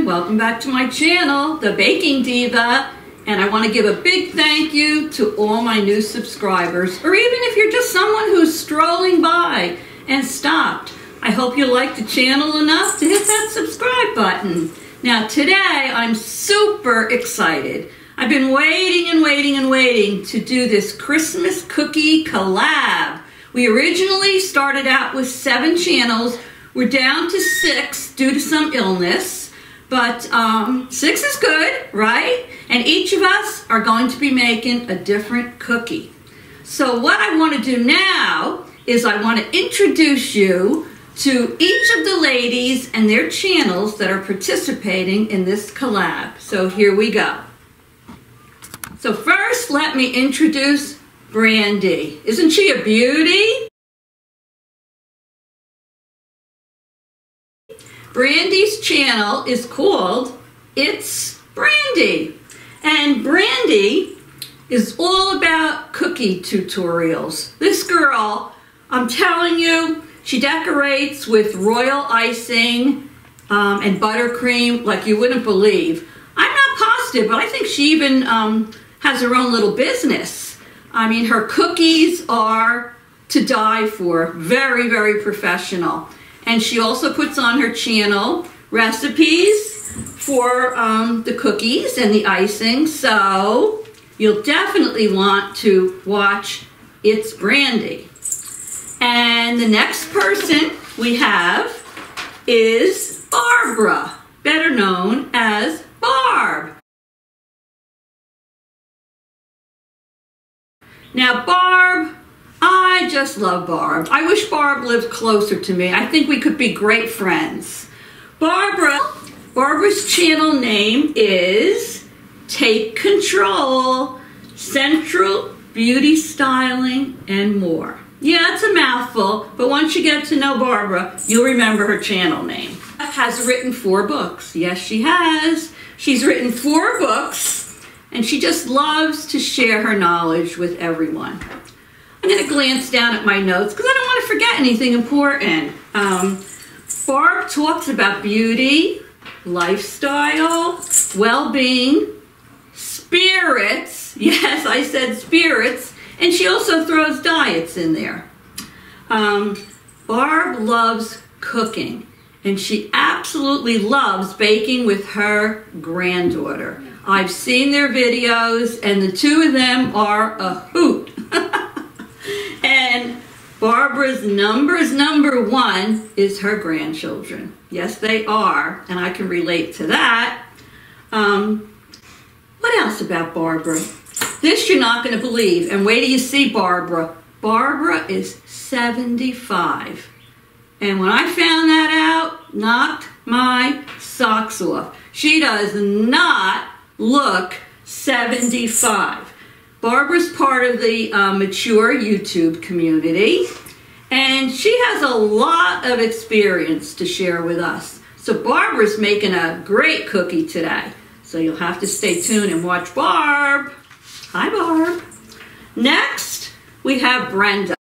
welcome back to my channel, The Baking Diva, and I want to give a big thank you to all my new subscribers, or even if you're just someone who's strolling by and stopped. I hope you like the channel enough to hit that subscribe button. Now today I'm super excited. I've been waiting and waiting and waiting to do this Christmas cookie collab. We originally started out with 7 channels. We're down to 6 due to some illness, but 6 is good, right? And each of us are going to be making a different cookie. So what I want to do now is I want to introduce you to each of the ladies and their channels that are participating in this collab. So here we go. So first, let me introduce Brandy. Isn't she a beauty? Brandy's channel is called It's Brandy. And Brandy is all about cookie tutorials. This girl, I'm telling you, she decorates with royal icing and buttercream like you wouldn't believe. I'm not positive, but I think she even has her own little business. I mean, her cookies are to die for. Very, very professional. And she also puts on her channel recipes for the cookies and the icing. So you'll definitely want to watch It's Brandy. And the next person we have is Barbara, better known as Barb. Now Barb, I just love Barb. I wish Barb lived closer to me. I think we could be great friends. Barbara's channel name is Take Control, Central Beauty Styling and More. Yeah, it's a mouthful, but once you get to know Barbara, you'll remember her channel name. Has written 4 books. Yes, she has. She's written 4 books, and she just loves to share her knowledge with everyone. I'm going to glance down at my notes because I don't want to forget anything important. Barb talks about beauty, lifestyle, well-being, spirits. Yes, I said spirits. And she also throws diets in there. Barb loves cooking, and she absolutely loves baking with her granddaughter. I've seen their videos, and the 2 of them are a hoot. And Barbara's number 1 is her grandchildren. Yes, they are, and I can relate to that. What else about Barbara? This you're not going to believe, and wait till you see Barbara. Barbara is 75. And when I found that out, knocked my socks off. She does not look 75. Barbara's part of the mature YouTube community, and she has a lot of experience to share with us. So Barbara's making a great cookie today. So you'll have to stay tuned and watch Barb. Hi, Barb. Next, we have Brenda.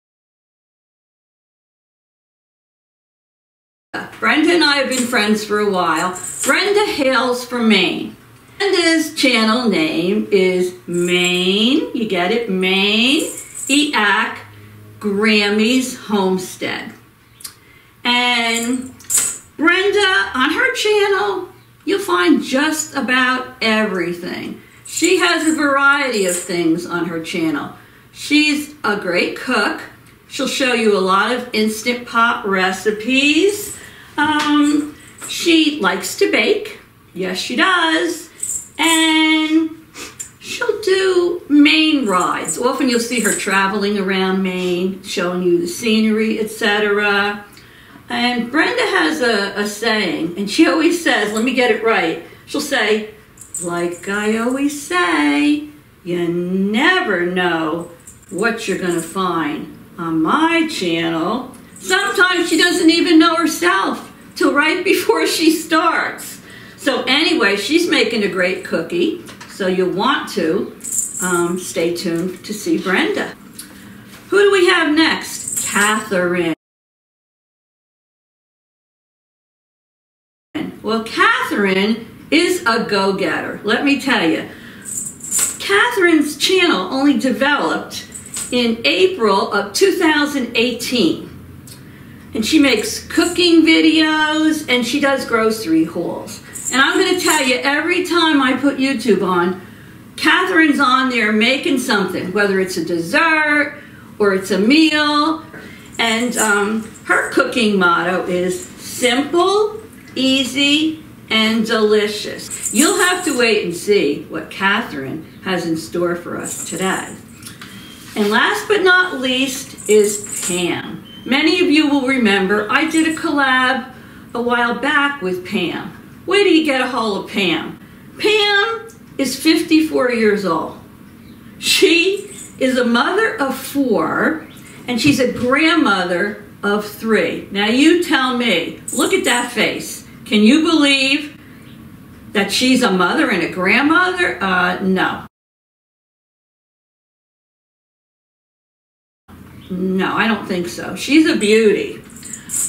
Brenda and I have been friends for a while. Brenda hails from Maine. Brenda's channel name is Maine, you get it, MAINEiac, Grammie's Homestead. And Brenda, on her channel, you'll find just about everything. She has a variety of things on her channel. She's a great cook. She'll show you a lot of Instant Pot recipes. She likes to bake. Yes, she does. And she'll do Maine rides. Often you'll see her traveling around Maine, showing you the scenery, etc. And Brenda has a saying, and she always says, let me get it right. She'll say, like I always say, you never know what you're going to find on my channel. Sometimes she doesn't even know herself till right before she starts. So anyway, she's making a great cookie, so you'll want to stay tuned to see Brenda. Who do we have next? Catherine. Well, Catherine is a go-getter. Let me tell you, Catherine's channel only developed in April of 2018. And she makes cooking videos and she does grocery hauls. And I'm going to tell you, every time I put YouTube on, Catherine's on there making something, whether it's a dessert or it's a meal. And her cooking motto is simple, easy, and delicious. You'll have to wait and see what Catherine has in store for us today. And last but not least is Pam. Many of you will remember I did a collab a while back with Pam. Where do you get a hold of Pam? Pam is 54 years old. She is a mother of 4 and she's a grandmother of 3. Now you tell me, look at that face. Can you believe that she's a mother and a grandmother? No. No, I don't think so. She's a beauty.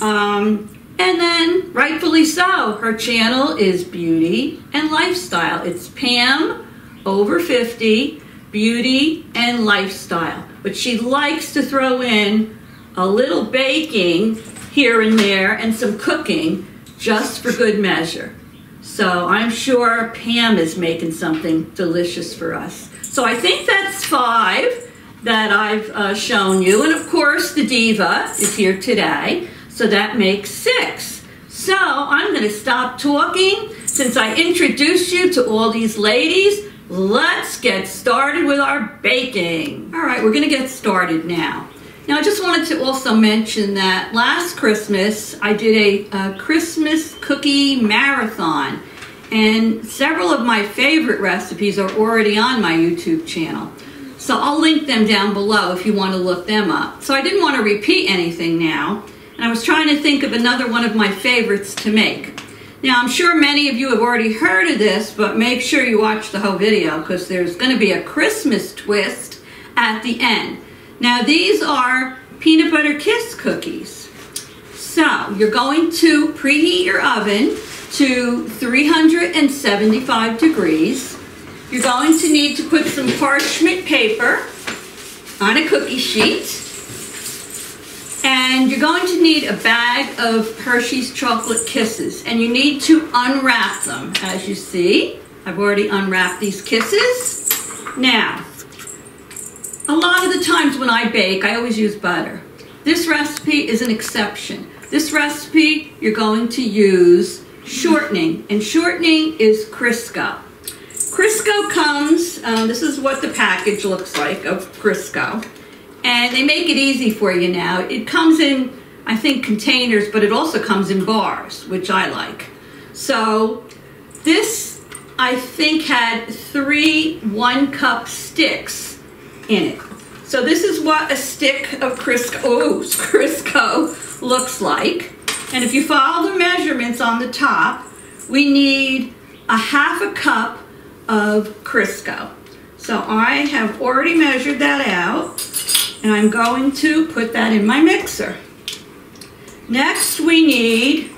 And then, rightfully so, her channel is beauty and lifestyle. It's Pam, over 50, beauty and lifestyle. But she likes to throw in a little baking here and there and some cooking just for good measure. So I'm sure Pam is making something delicious for us. So I think that's 5 that I've shown you. And of course, the Diva is here today. So that makes 6. So I'm going to stop talking. Since I introduced you to all these ladies, let's get started with our baking. All right, we're going to get started now. Now, I just wanted to also mention that last Christmas, I did a Christmas cookie marathon. And several of my favorite recipes are already on my YouTube channel. So I'll link them down below if you want to look them up. So I didn't want to repeat anything now. And I was trying to think of another one of my favorites to make. Now, I'm sure many of you have already heard of this, but make sure you watch the whole video because there's going to be a Christmas twist at the end. Now, these are peanut butter kiss cookies. So you're going to preheat your oven to 375 degrees. You're going to need to put some parchment paper on a cookie sheet. And you're going to need a bag of Hershey's Chocolate Kisses. And you need to unwrap them. As you see, I've already unwrapped these kisses. Now, a lot of the times when I bake, I always use butter. This recipe is an exception. This recipe, you're going to use shortening. And shortening is Crisco. Crisco comes, this is what the package looks like of Crisco. And they make it easy for you now. It comes in, I think, containers, but it also comes in bars, which I like. So this, I think, had 3 1-cup sticks in it. So this is what a stick of Crisco looks like. And if you follow the measurements on the top, we need a 1/2 cup of Crisco. So I have already measured that out. And I'm going to put that in my mixer. Next, we need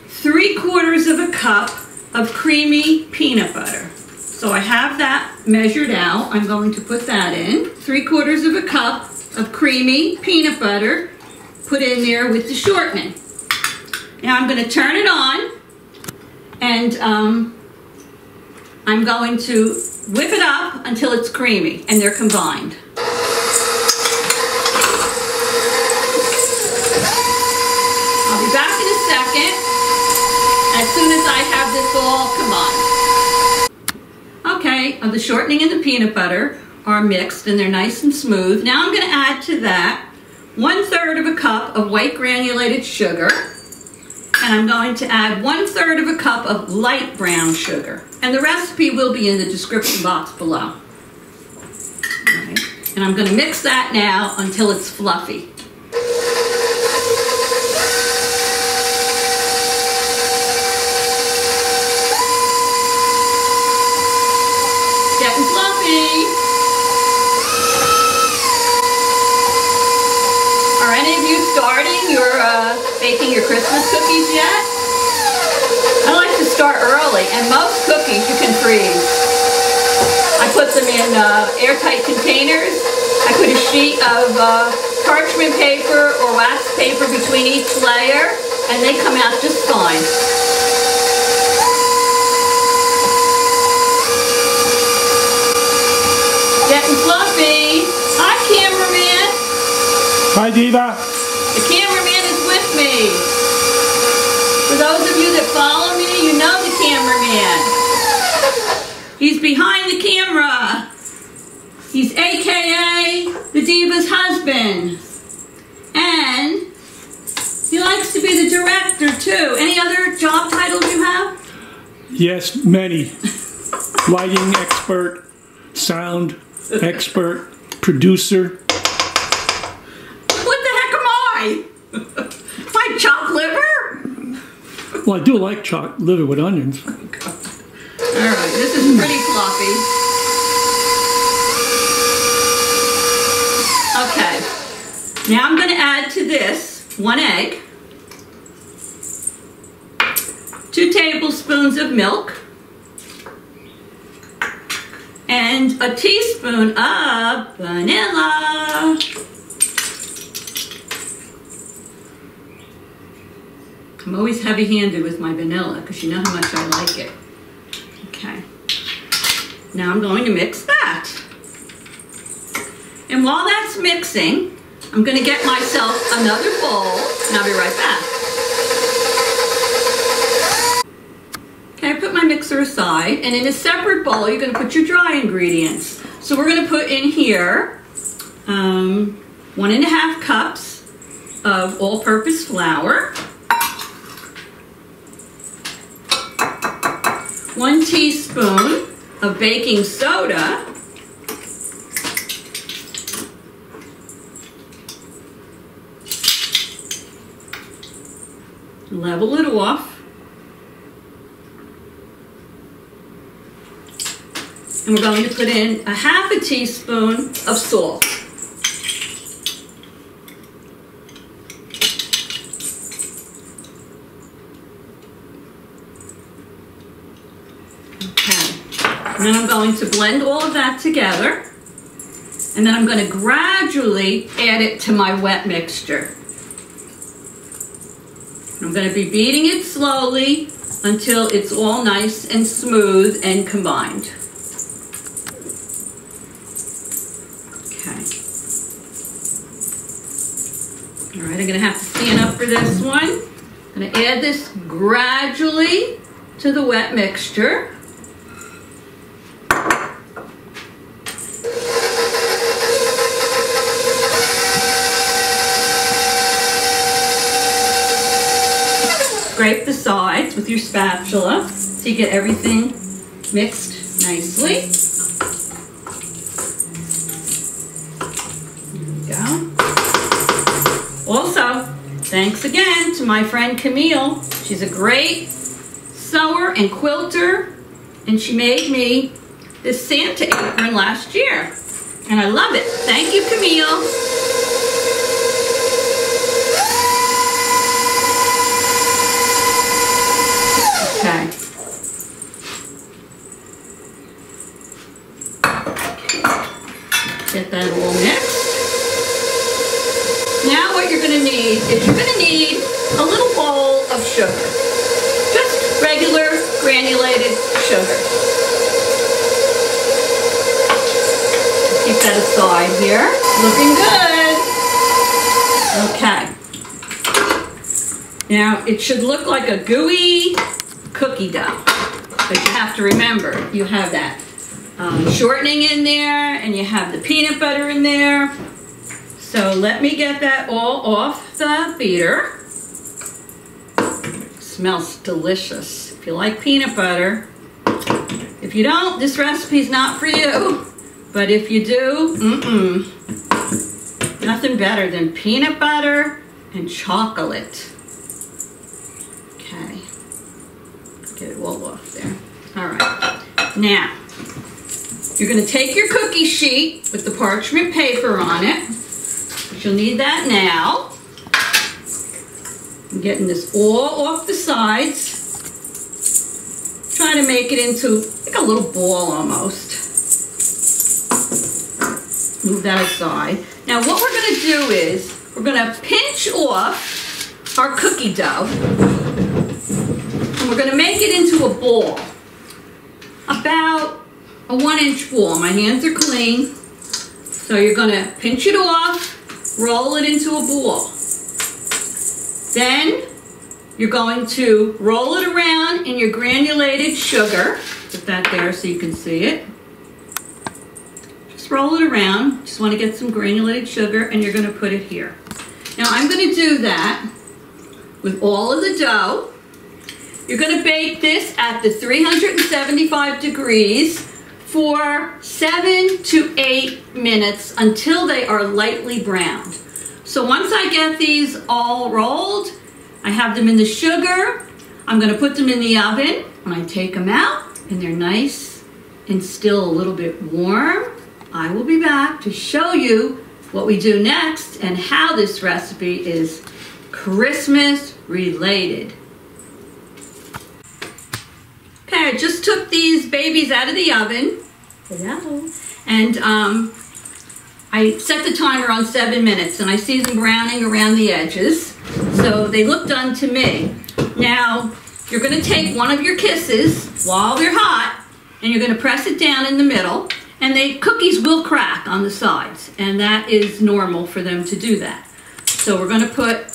3/4 cup of creamy peanut butter. So I have that measured out. I'm going to put that in. 3/4 cup of creamy peanut butter. Put in there with the shortening. Now I'm going to turn it on. And I'm going to whip it up until it's creamy and they're combined. I'll be back in a second, as soon as I have this all combined. Okay, the shortening and the peanut butter are mixed and they're nice and smooth. Now I'm going to add to that 1/3 cup of white granulated sugar. And I'm going to add 1/3 cup of light brown sugar. And the recipe will be in the description box below. Okay. And I'm going to mix that now until it's fluffy. Getting fluffy. Are any of you starting your baking your Christmas cookies yet? I like to start early, and most in airtight containers. I put a sheet of parchment paper or wax paper between each layer, and they come out just fine. Getting fluffy. Hi, cameraman. Hi, Diva. The cameraman is with me. For those of you that follow me, you know the cameraman. He's behind the camera. He's AKA the Diva's husband. And he likes to be the director too. Any other job titles you have? Yes, many. Lighting expert, sound expert, producer. What the heck am I? My chopped liver? Well, I do like chopped liver with onions. Oh, God. All right, this is pretty floppy. Okay, now I'm going to add to this 1 egg, 2 tablespoons of milk, and a teaspoon of vanilla. I'm always heavy-handed with my vanilla because you know how much I like it. Okay. Now I'm going to mix that. And while that's mixing, I'm going to get myself another bowl, and I'll be right back. Okay, I put my mixer aside, and in a separate bowl, you're going to put your dry ingredients. So we're going to put in here 1½ cups of all-purpose flour, 1 teaspoon of baking soda, level it off, and we're going to put in ½ teaspoon of salt. And then I'm going to blend all of that together, and then I'm going to gradually add it to my wet mixture. I'm going to be beating it slowly until it's all nice and smooth and combined. Okay. All right, I'm going to have to stand up for this one. I'm going to add this gradually to the wet mixture. Scrape the sides with your spatula so you get everything mixed nicely. There we go. Also, thanks again to my friend Camille. She's a great sewer and quilter, and she made me this Santa apron last year, and I love it. Thank you, Camille. Okay. Get that all mixed. Now what you're going to need is you're going to need a little bowl of sugar. Just regular granulated sugar. Keep that aside here. Looking good. Okay. Now it should look like a gooey cookie dough, but you have to remember you have that shortening in there, and you have the peanut butter in there. So let me get that all off the beater. Smells delicious. If you like peanut butter, if you don't, this recipe's not for you. But if you do, nothing better than peanut butter and chocolate. Okay. Get it all off there. All right. Now, you're going to take your cookie sheet with the parchment paper on it. You'll need that now. I'm getting this all off the sides. Try to make it into like a little ball almost. move that aside. Now what we're going to do is we're going to pinch off our cookie dough, and we're going to make it into a ball, about a 1-inch ball. My hands are clean, so you're going to pinch it off, roll it into a ball. Then you're going to roll it around in your granulated sugar. Put that there so you can see it. Just roll it around. Just want to get some granulated sugar, and you're going to put it here. Now I'm going to do that with all of the dough. You're going to bake this at the 375 degrees for 7 to 8 minutes until they are lightly browned. So once I get these all rolled, I have them in the sugar. I'm going to put them in the oven. When I take them out and they're nice and still a little bit warm, I will be back to show you what we do next and how this recipe is Christmas related. Okay, I just took these babies out of the oven. Hello. And I set the timer on 7 minutes, and I see them browning around the edges. So they look done to me. Now, you're going to take one of your kisses while they're hot, and you're going to press it down in the middle, and the cookies will crack on the sides, and that is normal for them to do that. So we're going to put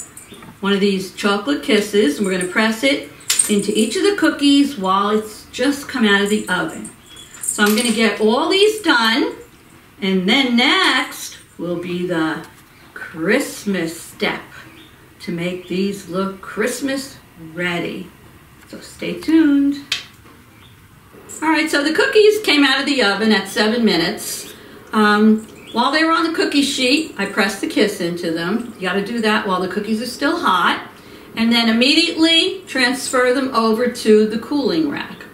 one of these chocolate kisses, and we're going to press it into each of the cookies while it's just come out of the oven. So I'm going to get all these done, and then next will be the Christmas step to make these look Christmas ready. So stay tuned. All right, so the cookies came out of the oven at 7 minutes. While they were on the cookie sheet, I pressed the kiss into them. You got to do that while the cookies are still hot. And then immediately transfer them over to the cooling rack.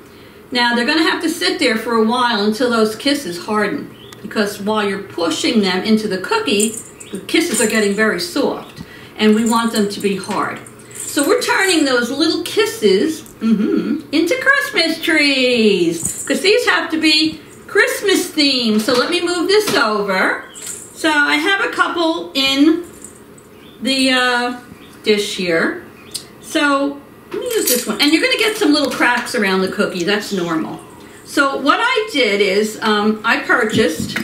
Now they're going to have to sit there for a while until those kisses harden, because while you're pushing them into the cookie, the kisses are getting very soft, and we want them to be hard. So we're turning those little kisses into Christmas trees, because these have to be Christmas themed. So let me move this over. So I have a couple in the dish here. So let me use this one. And you're going to get some little cracks around the cookie. That's normal. So what I did is I purchased,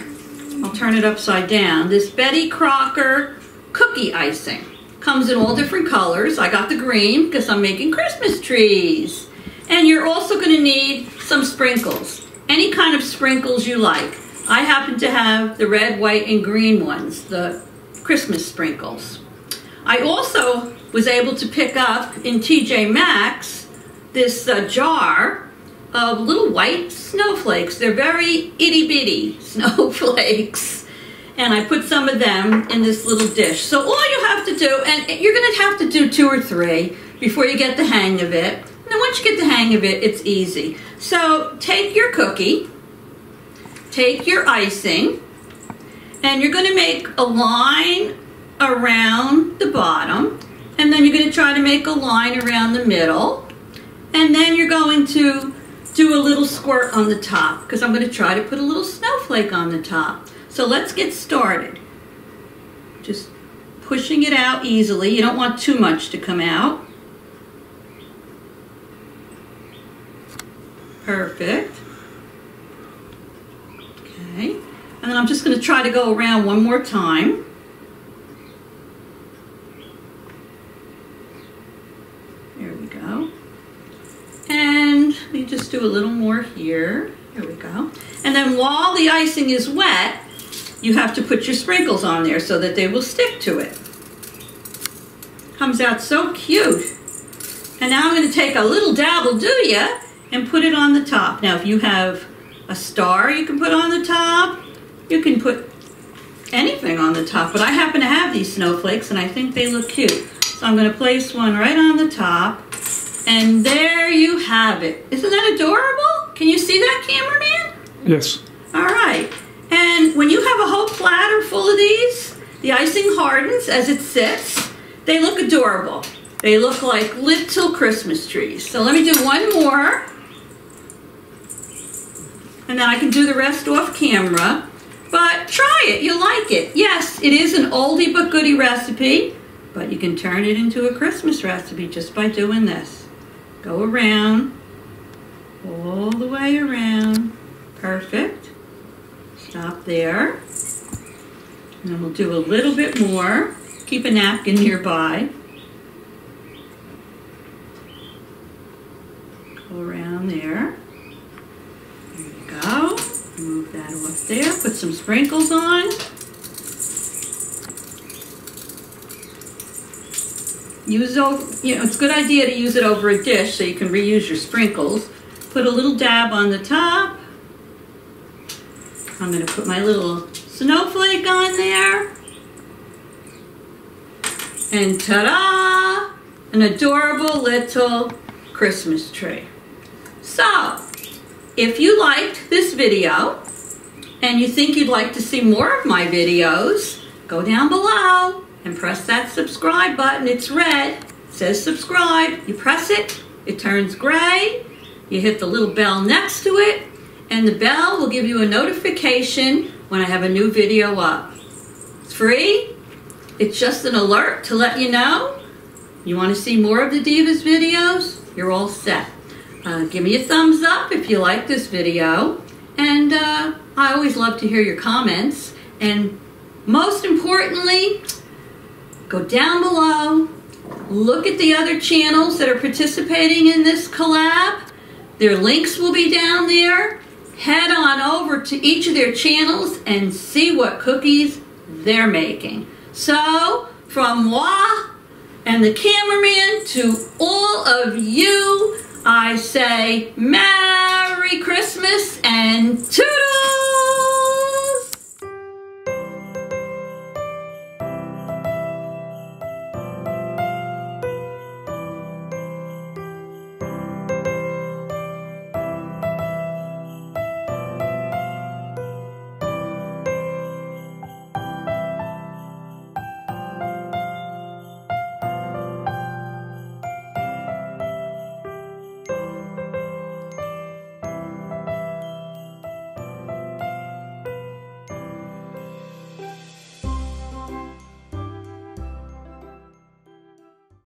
I'll turn it upside down, this Betty Crocker cookie icing. Comes in all different colors. I got the green because I'm making Christmas trees. And you're also going to need some sprinkles. Any kind of sprinkles you like. I happen to have the red, white, and green ones, the Christmas sprinkles. I also was able to pick up in TJ Maxx this jar of little white snowflakes. They're very itty-bitty snowflakes. And I put some of them in this little dish. So all you have to do, and you're going to have to do 2 or 3 before you get the hang of it. And then once you get the hang of it, it's easy. So take your cookie, take your icing, and you're going to make a line around the bottom. And then you're going to try to make a line around the middle. And then you're going to do a little squirt on the top, because I'm going to try to put a little snowflake on the top. So let's get started. Just pushing it out easily. You don't want too much to come out. Perfect. Okay. And then I'm just going to try to go around one more time. There we go. And we just do a little more here. There we go. And then while the icing is wet, you have to put your sprinkles on there so that they will stick to it. Comes out so cute. And now I'm going to take a little dabble, do ya, and put it on the top. Now if you have a star you can put on the top, you can put anything on the top, but I happen to have these snowflakes and I think they look cute. So I'm going to place one right on the top, and there you have it. Isn't that adorable? Can you see that, cameraman? Yes. All right. And when you have a whole platter full of these, the icing hardens as it sits. They look adorable. They look like little Christmas trees. So let me do one more. And then I can do the rest off camera. But try it, you'll like it. Yes, it is an oldie but goodie recipe, but you can turn it into a Christmas recipe just by doing this. Go around, all the way around. Perfect. Stop there. And then we'll do a little bit more. Keep a napkin nearby. Go around there. There you go. Move that off there. Put some sprinkles on. Use over, it's a good idea to use it over a dish so you can reuse your sprinkles. Put a little dab on the top. I'm going to put my little snowflake on there. And ta-da! An adorable little Christmas tree. So, if you liked this video and you think you'd like to see more of my videos, go down below and press that subscribe button. It's red. It says subscribe. You press it, it turns gray. You hit the little bell next to it, and the bell will give you a notification when I have a new video up. It's free. It's just an alert to let you know. You want to see more of the Divas videos? You're all set. Give me a thumbs up if you like this video. And I always love to hear your comments. And most importantly, go down below. Look at the other channels that are participating in this collab. Their links will be down there. Head on over to each of their channels and see what cookies they're making. So, from moi and the cameraman to all of you, I say Merry Christmas and toodles!